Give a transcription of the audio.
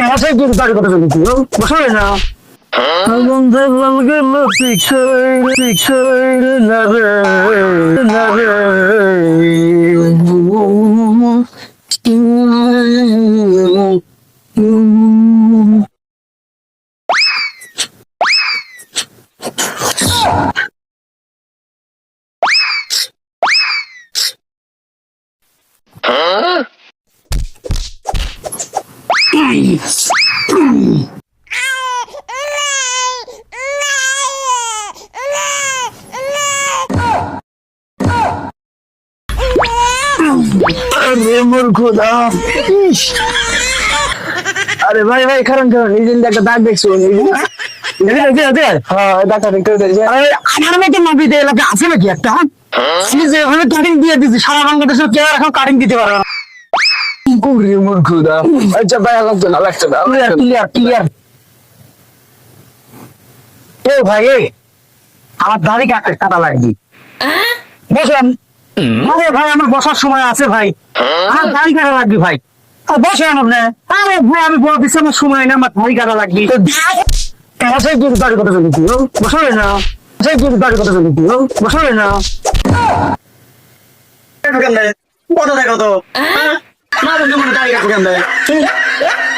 কাছে কি দাড়ি কথা বলছি বসলে না বন্ধু বলগে পিছয় না রে না রে अरे मुर्खुदा अरे भाई भाई खरन खरन নিজের একটা দাগ দেখছো আমার মতো নবীতে এলাকা আছে নাকি একটা আমি যে ওখানে কাটিং দিয়ে দিচ্ছি সারা বাংলাদেশের কেউ এখন কাটিং দিতে পারবে না কুড়ি মুর্খুদা আচ্ছা ভাই লাগছে না ক্লিয়ার ক্লিয়ার এ ভাই আমার দাড়ি কাটা লাগবে বসলাম আরে ভাই আমার বসার সময় আছে ভাই আমার দাড়ি কাটা লাগবে ভাই বসেন আপনি আরে ভাই আমি বলতেছি আমার সময় না আমার দাড়ি কাটা লাগবে কাছে গিয়ে দাড়ি কথা বলছি বসলে না সেই গিয়ে দাড়ি কথা বলছি বসলে না কত দেখো তো না বন্ধু দাড়ি কাটা